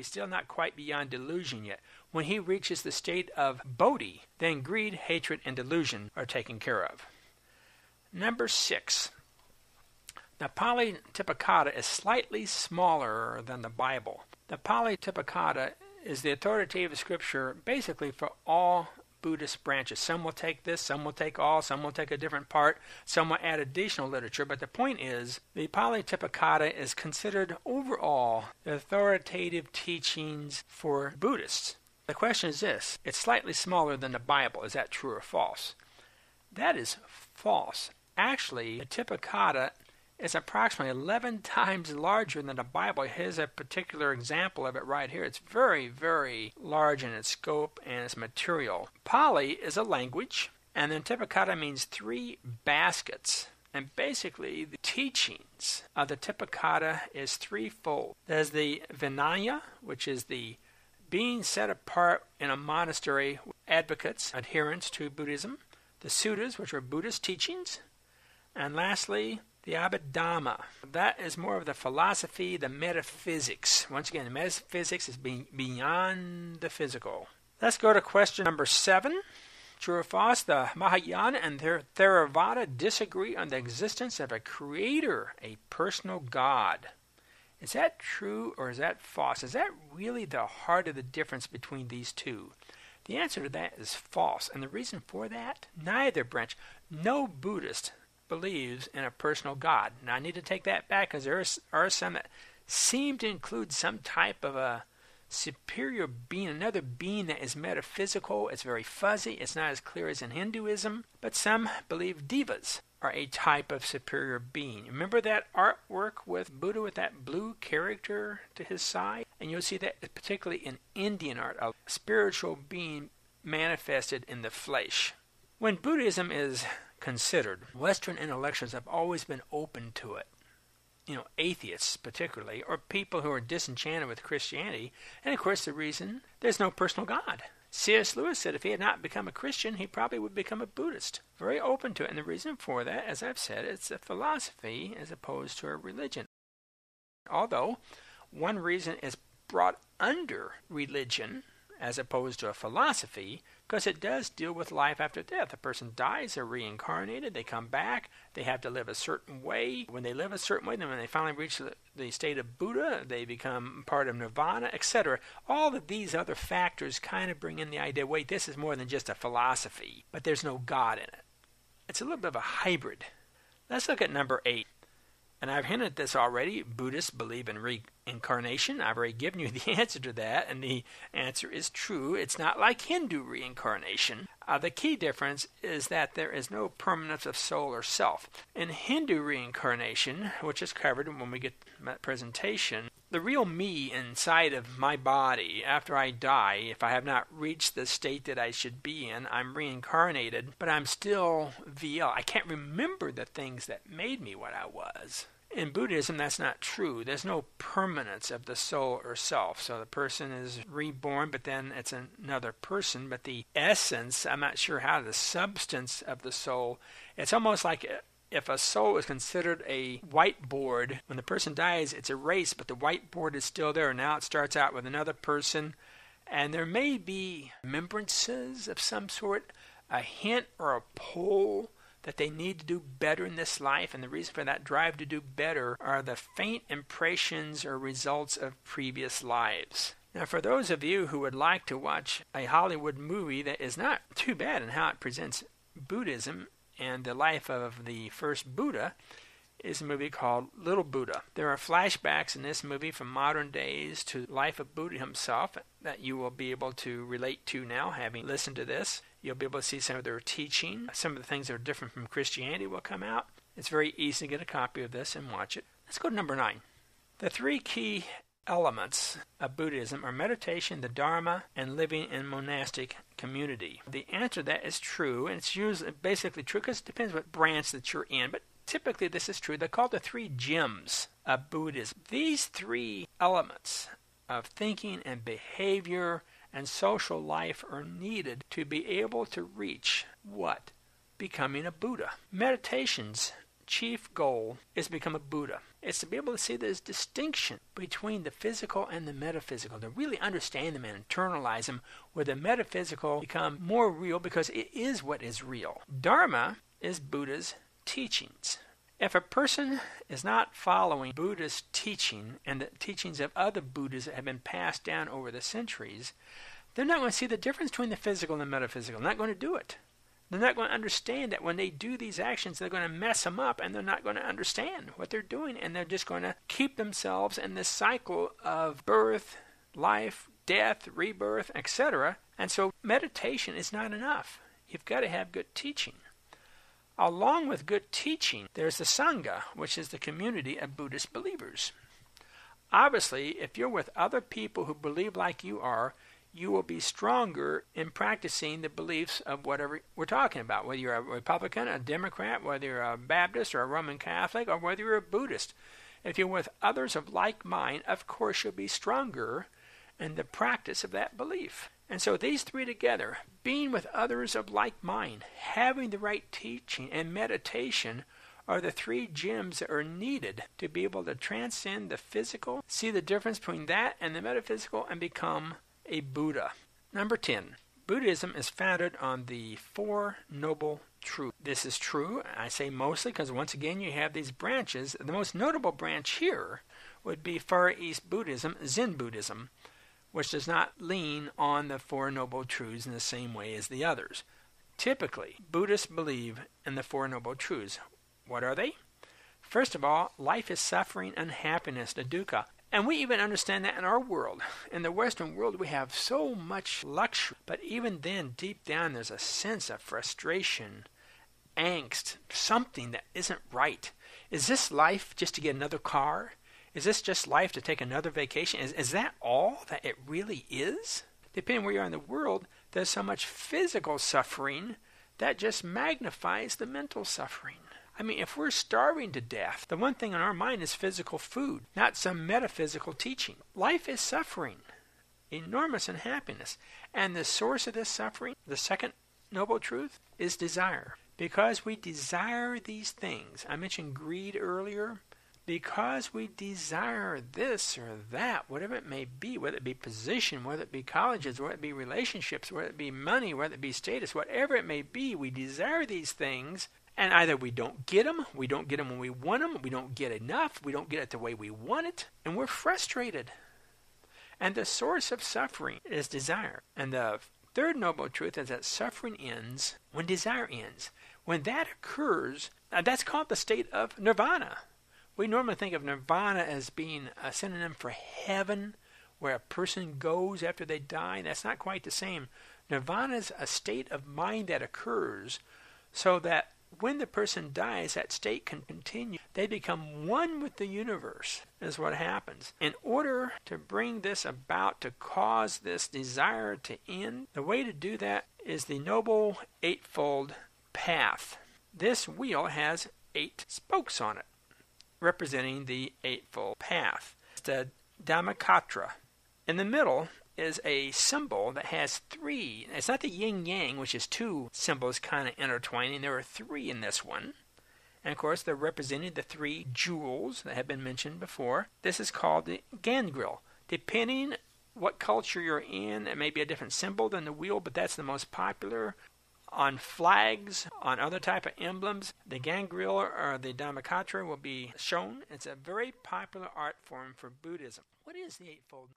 he's still not quite beyond delusion yet. When he reaches the state of bodhi, then greed, hatred, and delusion are taken care of. Number 6. The Pali Tipikada is slightly smaller than the Bible. The Pali Tipikada is the authoritative scripture basically for all Buddhist branches. Some will take this, some will take all, some will take a different part, some will add additional literature, but the point is, the Pali Tipikada is considered overall the authoritative teachings for Buddhists. The question is this: it's slightly smaller than the Bible. Is that true or false? That is false. Actually, the Tipikada is approximately 11 times larger than the Bible. Here's a particular example of it right here. It's very, very large in its scope and its material. Pali is a language, and then Tipikada means 3 baskets. And basically, the teachings of the Tipikada is threefold. There's the Vinaya, which is the being set apart in a monastery, advocates, adherents to Buddhism. The Suttas, which are Buddhist teachings. And lastly, the Abhidhamma. That is more of the philosophy, the metaphysics. Once again, the metaphysics is beyond the physical. Let's go to question number 7. True or false? The Mahayana and their Theravada disagree on the existence of a creator, a personal God. Is that true or is that false? Is that really the heart of the difference between these two? The answer to that is false. And the reason for that? Neither branch. No Buddhist believes in a personal God. Now I need to take that back because there are some that seem to include some type of a superior being, another being that is metaphysical. It's very fuzzy. It's not as clear as in Hinduism. But some believe devas are a type of superior being. Remember that artwork with Buddha with that blue character to his side? And you'll see that particularly in Indian art, a spiritual being manifested in the flesh. When Buddhism is considered, Western intellectuals have always been open to it. Atheists particularly, or people who are disenchanted with Christianity. And of course the reason, there's no personal God. C.S. Lewis said if he had not become a Christian, he probably would become a Buddhist. Very open to it. And the reason for that, as I've said, it's a philosophy as opposed to a religion. Although, one reason is brought under religion as opposed to a philosophy, because it does deal with life after death. A person dies, they're reincarnated, they come back, they have to live a certain way. When they live a certain way, then when they finally reach the state of Buddha, they become part of nirvana, etc. All of these other factors kind of bring in the idea, wait, this is more than just a philosophy, but there's no God in it. It's a little bit of a hybrid. Let's look at number 8. And I've hinted at this already. Buddhists believe in reincarnation. I've already given you the answer to that, and the answer is true. It's not like Hindu reincarnation. The key difference is that there is no permanence of soul or self. In Hindu reincarnation, which is covered when we get that presentation, the real me inside of my body, after I die, if I have not reached the state that I should be in, I'm reincarnated, but I'm still VL. I can't remember the things that made me what I was. In Buddhism, that's not true. There's no permanence of the soul or self. So the person is reborn, but then it's another person. But the essence, I'm not sure how, the substance of the soul, it's almost like if a soul is considered a whiteboard, when the person dies, it's erased, but the whiteboard is still there. Now it starts out with another person, and there may be remembrances of some sort, a hint or a pull that they need to do better in this life, and the reason for that drive to do better are the faint impressions or results of previous lives. Now, for those of you who would like to watch a Hollywood movie that is not too bad in how it presents Buddhism and the life of the first Buddha, is a movie called Little Buddha. There are flashbacks in this movie from modern days to the life of Buddha himself that you will be able to relate to now, having listened to this. You'll be able to see some of their teaching. Some of the things that are different from Christianity will come out. It's very easy to get a copy of this and watch it. Let's go to number 9. The 3 key elements of Buddhism are meditation, the Dharma, and living in monastic community. The answer to that is true, and it's usually basically true because it depends what branch that you're in, but typically this is true. They're called the 3 gems of Buddhism. These 3 elements of thinking and behavior and social life are needed to be able to reach what? Becoming a Buddha. Meditation's chief goal is to become a Buddha. It's to be able to see this distinction between the physical and the metaphysical, to really understand them and internalize them, where the metaphysical become more real because it is what is real. Dharma is Buddha's teachings. If a person is not following Buddha's teaching and the teachings of other Buddhas that have been passed down over the centuries, they're not going to see the difference between the physical and the metaphysical. They're not going to do it. They're not going to understand that when they do these actions, they're going to mess them up, and they're not going to understand what they're doing, and they're just going to keep themselves in this cycle of birth, life, death, rebirth, etc. And so meditation is not enough. You've got to have good teaching. Along with good teaching, there's the Sangha, which is the community of Buddhist believers. Obviously, if you're with other people who believe like you are, you will be stronger in practicing the beliefs of whatever we're talking about, whether you're a Republican, a Democrat, whether you're a Baptist or a Roman Catholic, or whether you're a Buddhist. If you're with others of like mind, of course you'll be stronger in the practice of that belief. And so these three together, being with others of like mind, having the right teaching, and meditation, are the three gems that are needed to be able to transcend the physical, see the difference between that and the metaphysical, and become a Buddha. Number 10. Buddhism is founded on the Four Noble Truths. This is true, I say mostly, because once again you have these branches. The most notable branch here would be Far East Buddhism, Zen Buddhism, which does not lean on the Four Noble Truths in the same way as the others. Typically, Buddhists believe in the Four Noble Truths. What are they? First of all, life is suffering and happiness, the dukkha. And we even understand that in our world. In the Western world, we have so much luxury. But even then, deep down, there's a sense of frustration, angst, something that isn't right. Is this life just to get another car? Is this just life to take another vacation? Is that all that it really is? Depending where you are in the world, there's so much physical suffering that just magnifies the mental suffering. I mean, if we're starving to death, the one thing on our mind is physical food, not some metaphysical teaching. Life is suffering, enormous unhappiness. And the source of this suffering, the second noble truth, is desire. Because we desire these things, I mentioned greed earlier, because we desire this or that, whatever it may be, whether it be position, whether it be colleges, whether it be relationships, whether it be money, whether it be status, whatever it may be, we desire these things. And either we don't get them when we want them, we don't get enough, we don't get it the way we want it, and we're frustrated. And the source of suffering is desire. And the third noble truth is that suffering ends when desire ends. When that occurs, that's called the state of nirvana. We normally think of nirvana as being a synonym for heaven, where a person goes after they die. That's not quite the same. Nirvana is a state of mind that occurs so that when the person dies, that state can continue. They become one with the universe, is what happens. In order to bring this about, to cause this desire to end, the way to do that is the Noble Eightfold Path. This wheel has 8 spokes on it, representing the Eightfold Path. It's the Dhammakatra. In the middle is a symbol that has 3. It's not the yin-yang, which is 2 symbols kind of intertwining. There are 3 in this one. And of course, they're representing the 3 jewels that have been mentioned before. This is called the gangrel. Depending what culture you're in, it may be a different symbol than the wheel, but that's the most popular. On flags, on other type of emblems, the gangrel or the Dhammakatra will be shown. It's a very popular art form for Buddhism. What is the Eightfold